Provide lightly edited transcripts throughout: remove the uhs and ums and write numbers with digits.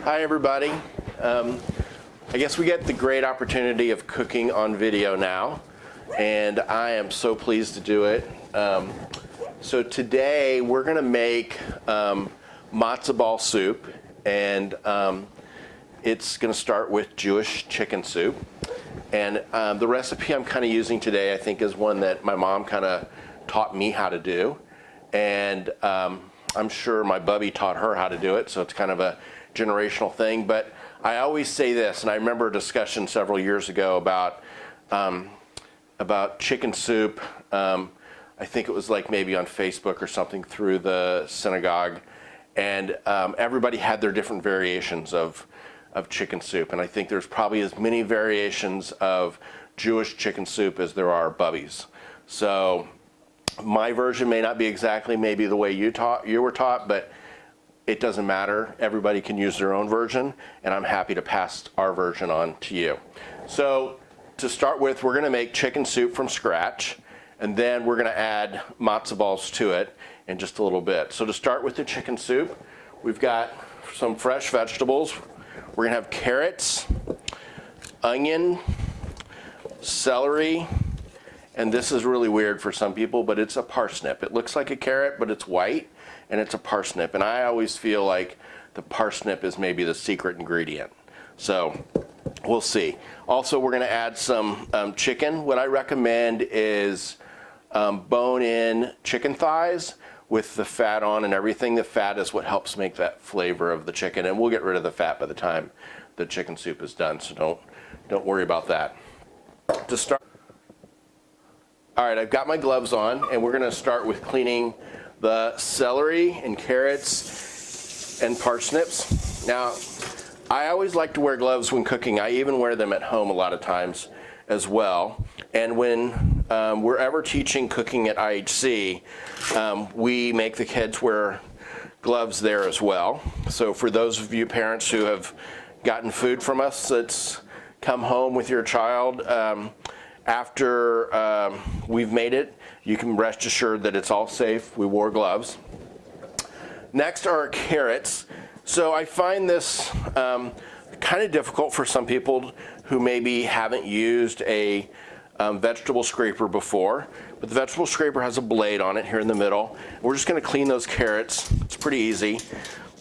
Hi, everybody. I guess we get the great opportunity of cooking on video now, and I am so pleased to do it. So today we're going to make matzo ball soup, and it's going to start with Jewish chicken soup. And the recipe I'm kind of using today, I think, is one that my mom kind of taught me how to do, and I'm sure my bubby taught her how to do it, so it's kind of a generational thing. But I always say this, and I remember a discussion several years ago about chicken soup. I think it was like maybe on Facebook or something through the synagogue, and everybody had their different variations of chicken soup, and I think there's probably as many variations of Jewish chicken soup as there are bubbies. So my version may not be exactly maybe the way you were taught, but it doesn't matter. Everybody can use their own version, and I'm happy to pass our version on to you. So to start with, we're going to make chicken soup from scratch, and then we're going to add matzo balls to it in just a little bit. So to start with the chicken soup, we've got some fresh vegetables. We're going to have carrots, onion, celery, and this is really weird for some people, but it's a parsnip. It looks like a carrot, but it's white, and it's a parsnip. And I always feel like the parsnip is maybe the secret ingredient. So we'll see. Also, we're going to add some chicken. What I recommend is bone-in chicken thighs with the fat on and everything. The fat is what helps make that flavor of the chicken, and we'll get rid of the fat by the time the chicken soup is done, so don't worry about that. To start, all right, I've got my gloves on, and we're going to start with cleaning the celery and carrots and parsnips. Now, I always like to wear gloves when cooking. I even wear them at home a lot of times as well. And when we're ever teaching cooking at IHC, we make the kids wear gloves there as well. So for those of you parents who have gotten food from us that's come home with your child, after we've made it, you can rest assured that it's all safe. We wore gloves. Next are carrots. So I find this kind of difficult for some people who maybe haven't used a vegetable scraper before. But the vegetable scraper has a blade on it here in the middle. We're just going to clean those carrots. It's pretty easy.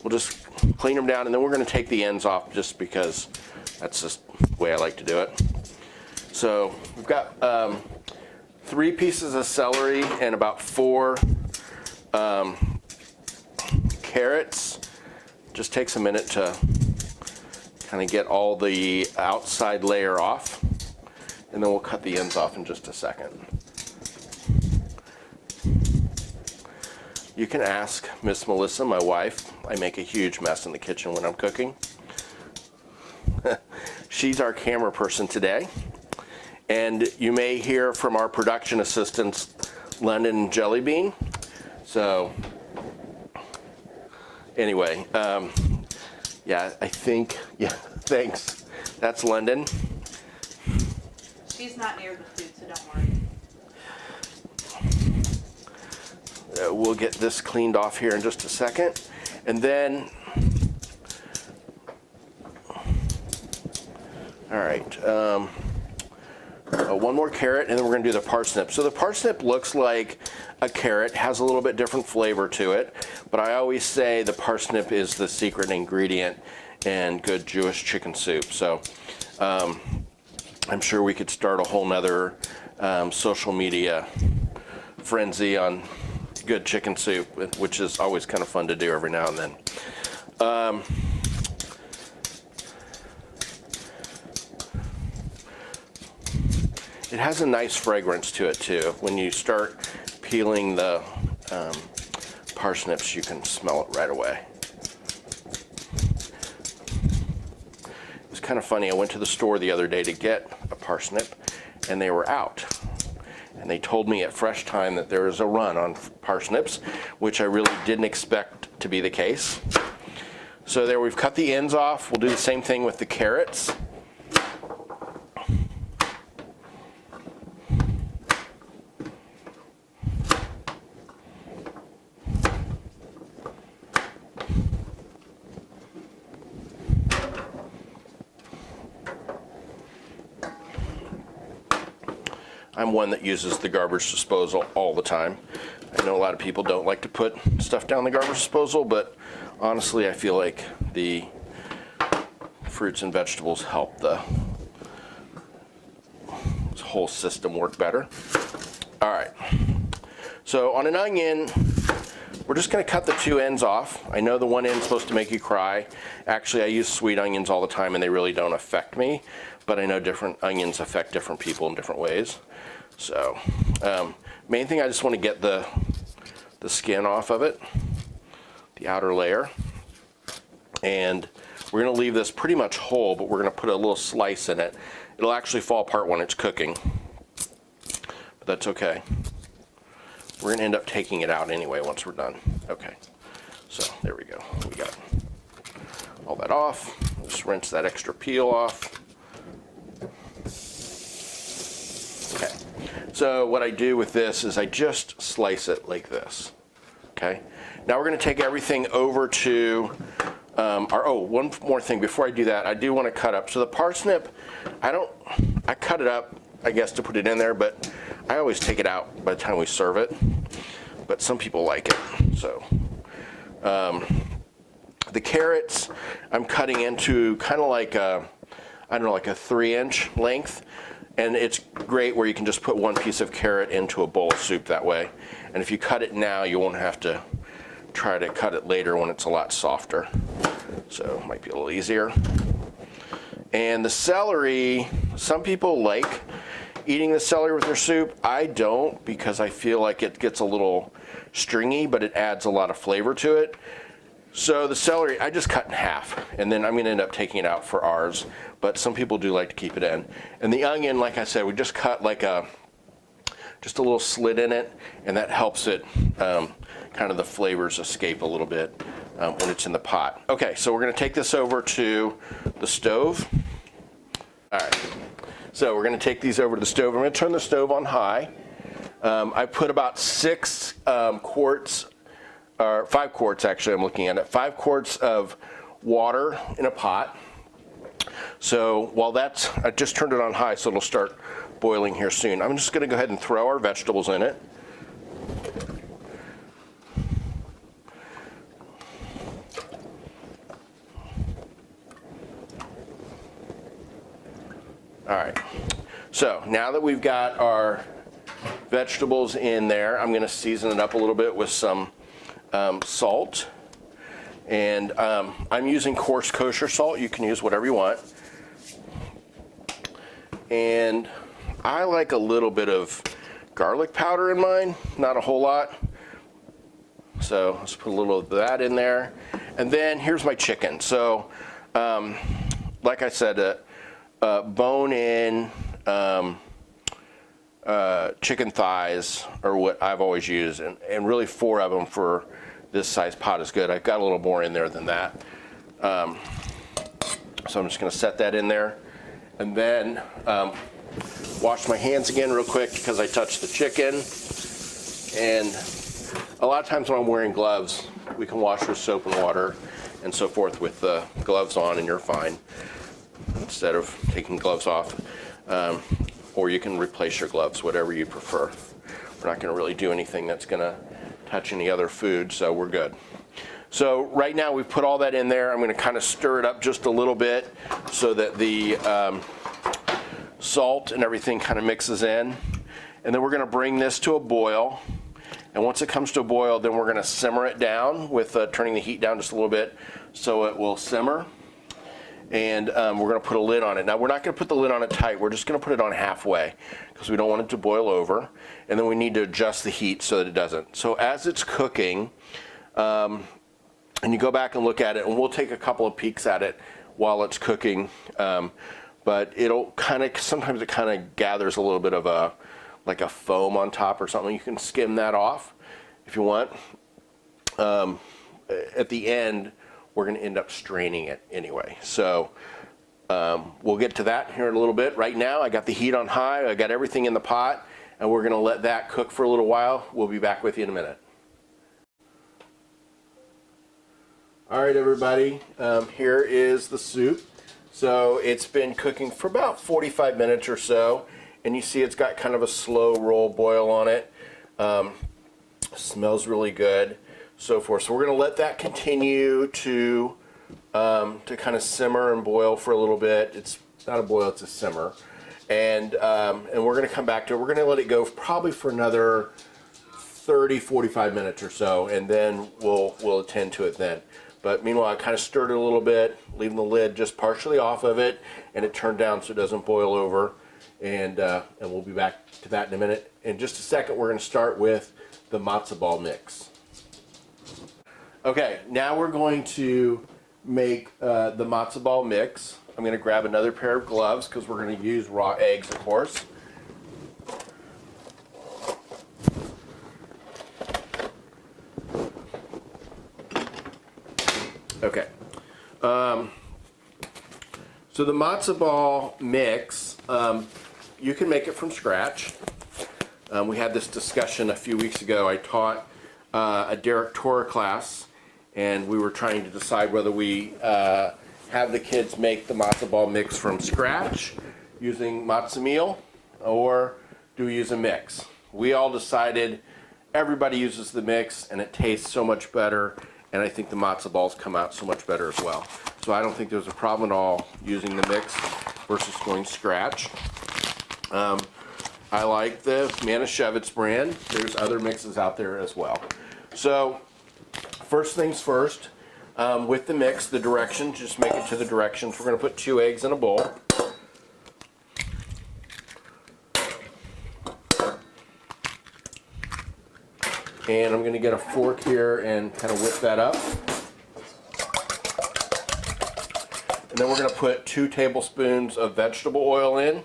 We'll just clean them down, and then we're going to take the ends off just because that's just the way I like to do it. So we've got 3 pieces of celery and about 4 carrots. Just takes a minute to kind of get all the outside layer off, and then we'll cut the ends off in just a second. You can ask Miss Melissa, my wife. I make a huge mess in the kitchen when I'm cooking. She's our camera person today. And you may hear from our production assistants, London and Jellybean. So anyway, yeah, I think, yeah, thanks. That's London. She's not near the food, so don't worry. We'll get this cleaned off here in just a second. And then, all right, one more carrot, and then we're going to do the parsnip. So the parsnip looks like a carrot, has a little bit different flavor to it, but I always say the parsnip is the secret ingredient in good Jewish chicken soup. So I'm sure we could start a whole nother social media frenzy on good chicken soup, which is always kind of fun to do every now and then. It has a nice fragrance to it too. When you start peeling the parsnips, you can smell it right away. It's kind of funny. I went to the store the other day to get a parsnip, and they were out. And they told me at Fresh Time that there is a run on parsnips, which I really didn't expect to be the case. So there, we've cut the ends off. We'll do the same thing with the carrots. I'm one that uses the garbage disposal all the time. I know a lot of people don't like to put stuff down the garbage disposal, but honestly, I feel like the fruits and vegetables help the whole system work better. All right. So on an onion, we're just going to cut the two ends off. I know the one end's supposed to make you cry. Actually, I use sweet onions all the time, and they really don't affect me. But I know different onions affect different people in different ways. So, main thing, I just want to get the skin off of it, the outer layer. And we're going to leave this pretty much whole, but we're going to put a little slice in it. It'll actually fall apart when it's cooking, but that's okay. We're going to end up taking it out anyway once we're done. Okay, so there we go. We got all that off. Just rinse that extra peel off. Okay, so what I do with this is I just slice it like this. Okay, now we're going to take everything over to one more thing before I do that. I do want to cut up. So the parsnip, I cut it up, I guess, to put it in there, but I always take it out by the time we serve it. But some people like it. So the carrots, I'm cutting into kind of like a 3-inch length. And it's great where you can just put one piece of carrot into a bowl of soup that way. And if you cut it now, you won't have to try to cut it later when it's a lot softer. So it might be a little easier. And the celery, some people like eating the celery with their soup. I don't, because I feel like it gets a little stringy, but it adds a lot of flavor to it. So the celery, I just cut in half, and then I'm going to end up taking it out for ours. But some people do like to keep it in. And the onion, like I said, we just cut like just a little slit in it, and that helps it kind of the flavors escape a little bit when it's in the pot. Okay, so we're going to take this over to the stove. All right, so we're going to take these over to the stove. I'm going to turn the stove on high. I put about 6 quarts, or 5 quarts actually, I'm looking at it, 5 quarts of water in a pot. So while I just turned it on high, so it'll start boiling here soon. I'm just going to go ahead and throw our vegetables in it. All right, so now that we've got our vegetables in there, I'm going to season it up a little bit with some salt. And I'm using coarse kosher salt. You can use whatever you want. And I like a little bit of garlic powder in mine, not a whole lot. So let's put a little of that in there. And then here's my chicken. So like I said, bone-in chicken thighs are what I've always used, and really 4 of them for this size pot is good. I've got a little more in there than that. So I'm just going to set that in there, and then wash my hands again real quick because I touched the chicken. And a lot of times when I'm wearing gloves, we can wash with soap and water and so forth with the gloves on, and you're fine, instead of taking gloves off. Or you can replace your gloves, whatever you prefer. We're not going to really do anything that's going to touch any other food, so we're good. So right now we've put all that in there. I'm going to kind of stir it up just a little bit so that the salt and everything kind of mixes in. And then we're going to bring this to a boil. And once it comes to a boil, then we're going to simmer it down with turning the heat down just a little bit so it will simmer. And we're going to put a lid on it. Now, we're not going to put the lid on it tight. We're just going to put it on halfway because we don't want it to boil over. And then we need to adjust the heat so that it doesn't. So as it's cooking, and you go back and look at it, and we'll take a couple of peeks at it while it's cooking. But it'll kind of, sometimes it kind of gathers a little bit of like a foam on top or something. You can skim that off if you want. At the end, we're going to end up straining it anyway. So we'll get to that here in a little bit. Right now, I got the heat on high. I got everything in the pot, and we're going to let that cook for a little while. We'll be back with you in a minute. All right, everybody. Here is the soup. So it's been cooking for about 45 minutes or so, and you see it's got kind of a slow roll boil on it. Smells really good, so forth. So we're going to let that continue to kind of simmer and boil for a little bit. It's not a boil, it's a simmer. And we're going to come back to it. We're going to let it go probably for another 30-45 minutes or so, and then we'll attend to it then. But meanwhile, I kind of stirred it a little bit, leaving the lid just partially off of it, and it turned down so it doesn't boil over. And we'll be back to that in a minute. In just a second, we're going to start with the matzo ball mix. Okay, now we're going to make the matzo ball mix. I'm going to grab another pair of gloves because we're going to use raw eggs, of course. Okay. So the matzo ball mix, you can make it from scratch. We had this discussion a few weeks ago. I taught a Derek Torah class, and we were trying to decide whether we have the kids make the matzo ball mix from scratch using matzah meal, or do we use a mix? We all decided everybody uses the mix, and it tastes so much better, and I think the matzo balls come out so much better as well. So I don't think there's a problem at all using the mix versus going scratch. I like the Manischewitz brand. There's other mixes out there as well. So first things first, with the mix, the directions, just make it to the directions. We're going to put 2 eggs in a bowl. And I'm going to get a fork here and kind of whip that up. And then we're going to put 2 tablespoons of vegetable oil in.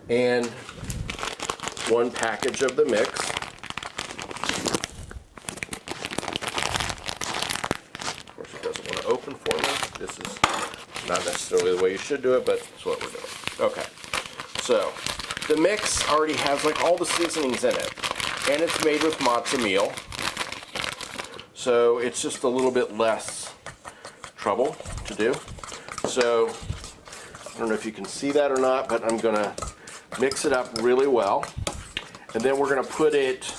And 1 package of the mix. Of course, it doesn't want to open for me. This is not necessarily the way you should do it, but it's what we're doing. Okay, so the mix already has like all the seasonings in it, and it's made with matzah meal, so it's just a little bit less trouble to do. So I don't know if you can see that or not, but I'm gonna mix it up really well, and then we're gonna put it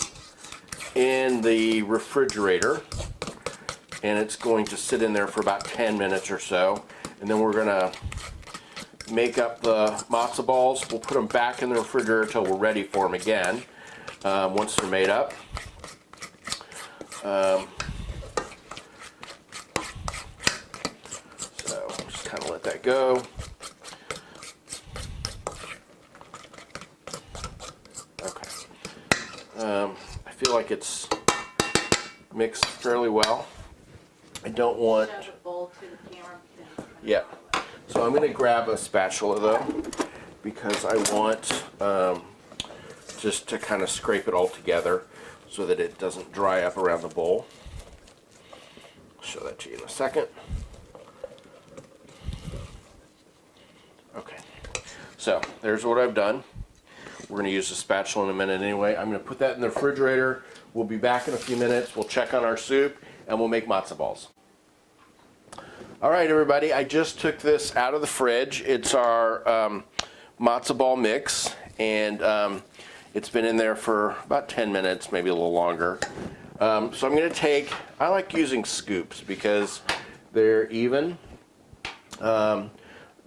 in the refrigerator, and it's going to sit in there for about 10 minutes or so, and then we're gonna make up the matzo balls. We'll put them back in the refrigerator until we're ready for them again, once they're made up. So just kind of let that go. Okay. I feel like it's mixed fairly well. I don't want... Show the bowl to the camera. Yeah. So I'm going to grab a spatula though, because I want just to kind of scrape it all together so that it doesn't dry up around the bowl. I'll show that to you in a second. Okay, so there's what I've done. We're going to use the spatula in a minute anyway. I'm going to put that in the refrigerator. We'll be back in a few minutes. We'll check on our soup and we'll make matzo balls. All right, everybody, I just took this out of the fridge. It's our matzo ball mix, and it's been in there for about 10 minutes, maybe a little longer. So I'm going to take, I like using scoops because they're even.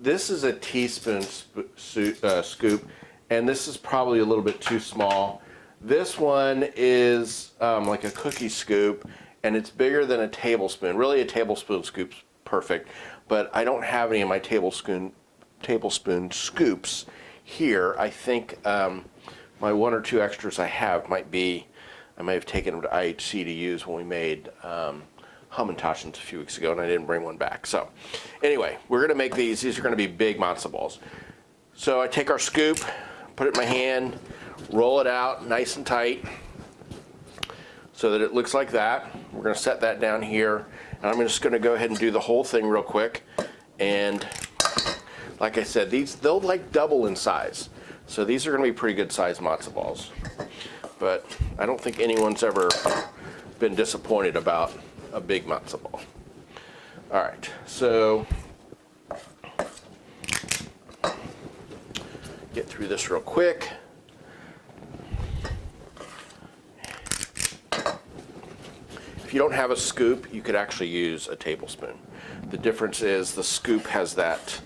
This is a teaspoon scoop, and this is probably a little bit too small. This one is like a cookie scoop, and it's bigger than a tablespoon. Really, a tablespoon scoop's perfect, but I don't have any of my tablespoon scoops here. I think my 1 or 2 extras I have might be, I might have taken them to IHC to use when we made Hamantaschens a few weeks ago, and I didn't bring one back. So anyway, we're going to make these. These are going to be big matzo balls. So I take our scoop, put it in my hand, roll it out nice and tight so that it looks like that. We're going to set that down here. And I'm just going to go ahead and do the whole thing real quick. And like I said, they'll like double in size. So these are going to be pretty good sized matzo balls. But I don't think anyone's ever been disappointed about a big matzo ball. All right, so get through this real quick. If you don't have a scoop, you could actually use a tablespoon. The difference is the scoop has that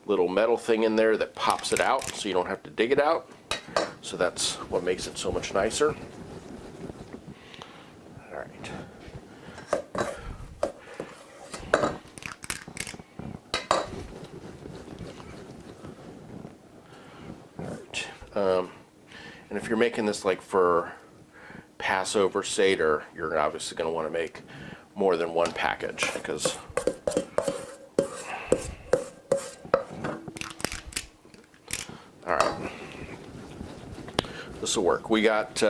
little metal thing in there that pops it out, so you don't have to dig it out. So that's what makes it so much nicer. All right. And if you're making this like for Passover Seder, you're obviously going to want to make more than one package because all right, this will work. We got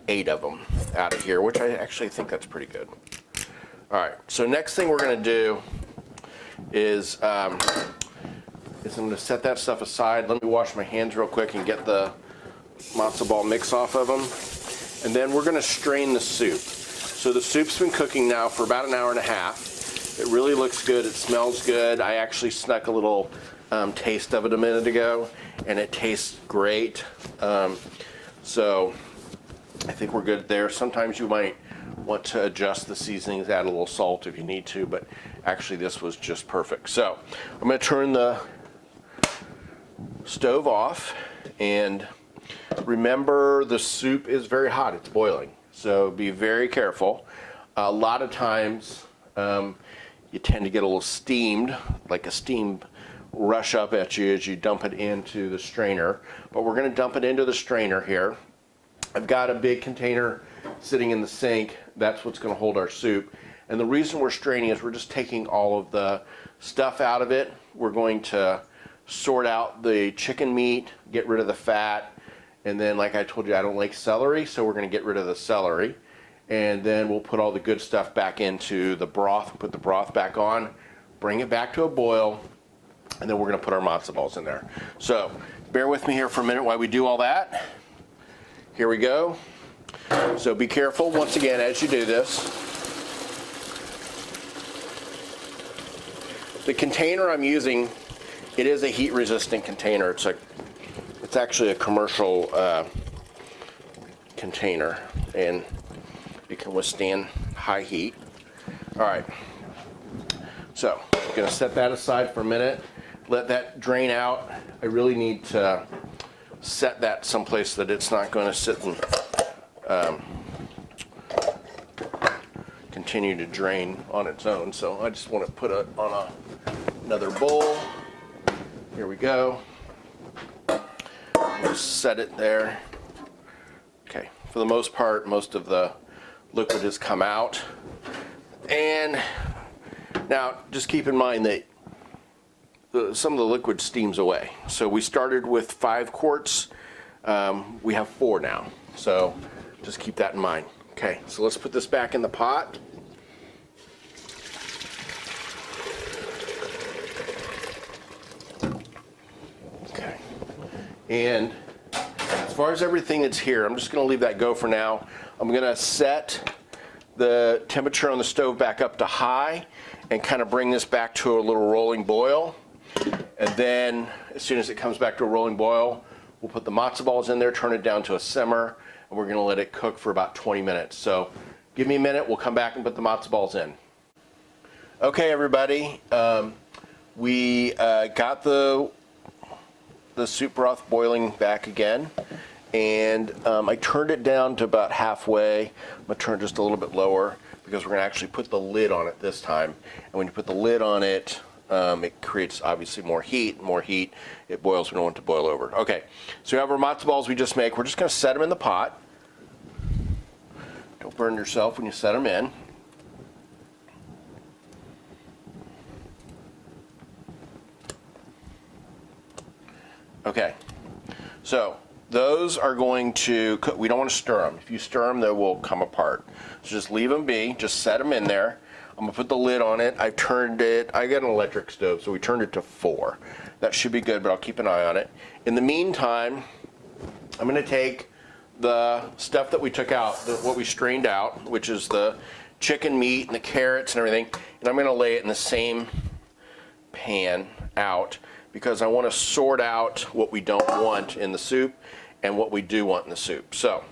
8 of them out of here, which I actually think that's pretty good. All right, so next thing we're going to do is I'm going to set that stuff aside. Let me wash my hands real quick and get the matzo ball mix off of them. And then we're going to strain the soup. So the soup's been cooking now for about an hour and a half. It really looks good. It smells good. I actually snuck a little taste of it a minute ago, and it tastes great. So I think we're good there. Sometimes you might want to adjust the seasonings, add a little salt if you need to, but actually this was just perfect. So I'm going to turn the stove off, and remember the soup is very hot. It's boiling, so be very careful. A lot of times you tend to get a little steamed, like a steam rush up at you as you dump it into the strainer, but we're going to dump it into the strainer here. I've got a big container sitting in the sink. That's what's going to hold our soup, and the reason we're straining is we're just taking all of the stuff out of it. We're going to sort out the chicken meat, get rid of the fat, and then like I told you, I don't like celery, so we're going to get rid of the celery, and then we'll put all the good stuff back into the broth, put the broth back on, bring it back to a boil, and then we're going to put our matzo balls in there. So bear with me here for a minute while we do all that. Here we go. So be careful once again as you do this. The container I'm using, it is a heat resistant container. It's actually a commercial container, and it can withstand high heat. All right, so I'm gonna set that aside for a minute, let that drain out. I really need to set that someplace that it's not going to sit and continue to drain on its own. So I just want to put it on another bowl. Here we go. We'll set it there. Okay, for the most part, most of the liquid has come out. And now just keep in mind that some of the liquid steams away. So we started with 5 quarts. We have 4 now. So just keep that in mind. Okay, so let's put this back in the pot. Okay. And as far as everything that's here, I'm just going to leave that go for now. I'm going to set the temperature on the stove back up to high and kind of bring this back to a little rolling boil. And then as soon as it comes back to a rolling boil, we'll put the matzo balls in there, turn it down to a simmer, and we're going to let it cook for about 20 minutes. So give me a minute, we'll come back and put the matzo balls in. Okay, everybody, we got the soup broth boiling back again, and I turned it down to about halfway. I'm going to turn it just a little bit lower because we're going to actually put the lid on it this time. And when you put the lid on it, it creates obviously more heat. More heat, it boils. We don't want it to boil over. Okay, so we have our matzo balls we just make. We're just going to set them in the pot. Don't burn yourself when you set them in. Okay, so those are going to cook. We don't want to stir them. If you stir them, they will come apart. So just leave them be. Just set them in there. I'm going to put the lid on it. I got an electric stove, so we turned it to 4. That should be good, but I'll keep an eye on it. In the meantime, I'm going to take the stuff that we took out, what we strained out, which is the chicken meat and the carrots and everything, and I'm going to lay it in the same pan out because I want to sort out what we don't want in the soup and what we do want in the soup. So,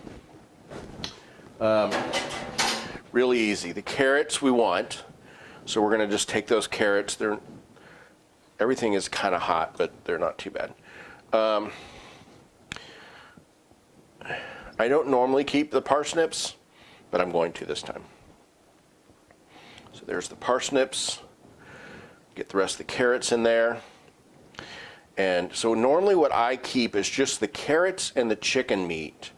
really easy. The carrots we want, so we're going to just take those carrots. Everything is kind of hot, but they're not too bad. I don't normally keep the parsnips, but I'm going to this time. So there's the parsnips. Get the rest of the carrots in there. And so normally what I keep is just the carrots and the chicken meat.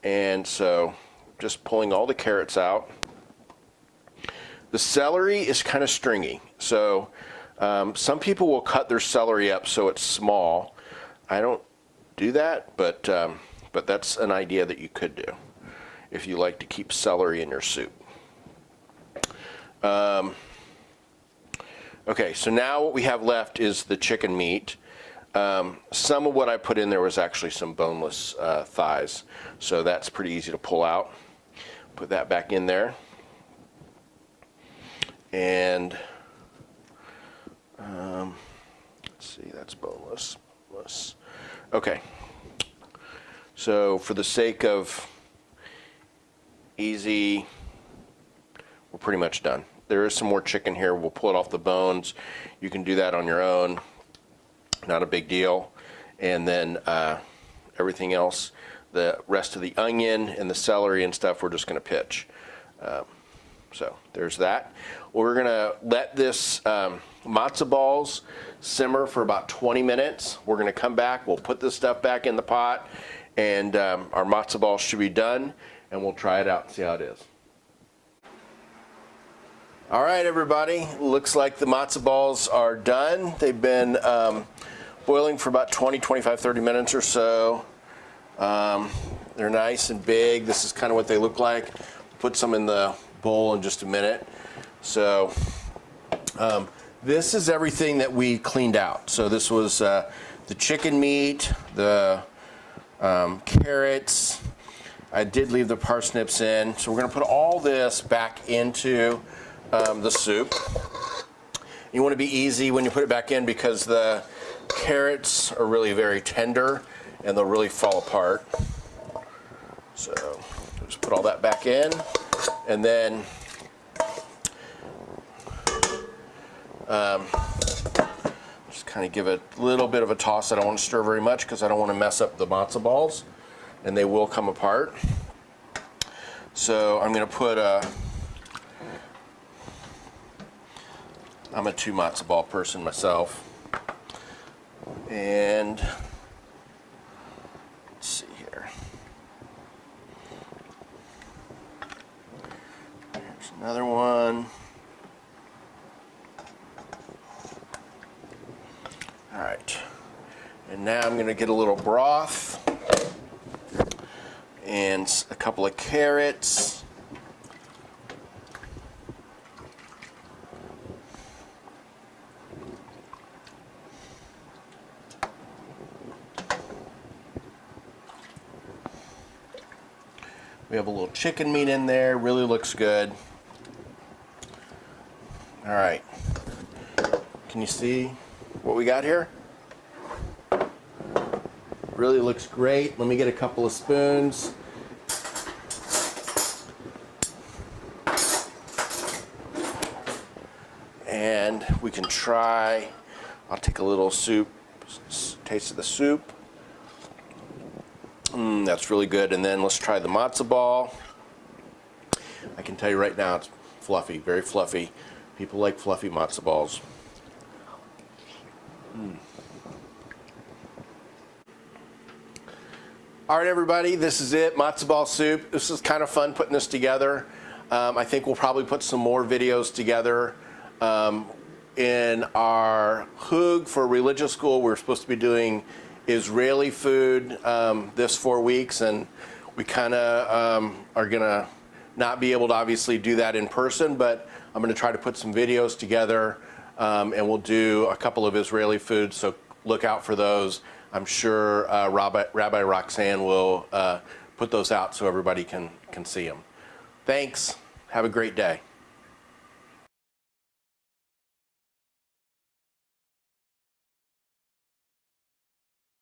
And so just pulling all the carrots out. The celery is kind of stringy. So some people will cut their celery up so it's small. I don't do that, but that's an idea that you could do if you like to keep celery in your soup. Okay, so now what we have left is the chicken meat. Some of what I put in there was actually some boneless thighs, so that's pretty easy to pull out. Put that back in there. And let's see, that's boneless. Okay, so for the sake of easy, we're pretty much done. There is some more chicken here. We'll pull it off the bones. You can do that on your own. Not a big deal. And then everything else, the rest of the onion and the celery and stuff, we're just going to pitch. So there's that. We're going to let this matzo balls simmer for about 20 minutes. We're going to come back. We'll put this stuff back in the pot, and our matzo balls should be done, and we'll try it out and see how it is. All right, everybody. Looks like the matzo balls are done. They've been boiling for about 20, 25, 30 minutes or so. They're nice and big. This is kind of what they look like. Put some in the bowl in just a minute. So this is everything that we cleaned out. So this was the chicken meat, the carrots. I did leave the parsnips in. So we're going to put all this back into the soup. You want to be easy when you put it back in because the carrots are really very tender and they'll really fall apart. So just put all that back in, and then just kind of give it a little bit of a toss. I don't want to stir very much because I don't want to mess up the matzo balls, and they will come apart. So I'm going to put I'm a 2 matzo ball person myself. And let's see here. There's another one. All right. And now I'm going to get a little broth and a couple of carrots. We have a little chicken meat in there. Really looks good. All right. Can you see what we got here? Really looks great. Let me get a couple of spoons. And we can try. I'll take a little soup, taste of the soup. That's really good. And then let's try the matzo ball. I can tell you right now, it's fluffy, very fluffy. People like fluffy matzo balls. All right, everybody, this is it, matzo ball soup. This is kind of fun putting this together. I think we'll probably put some more videos together. In our Hug for religious school, we're supposed to be doing Israeli food this 4 weeks, and we kind of are going to not be able to obviously do that in person, but I'm going to try to put some videos together, and we'll do a couple of Israeli foods, so look out for those. I'm sure Rabbi Roxanne will put those out so everybody can see them. Thanks. Have a great day.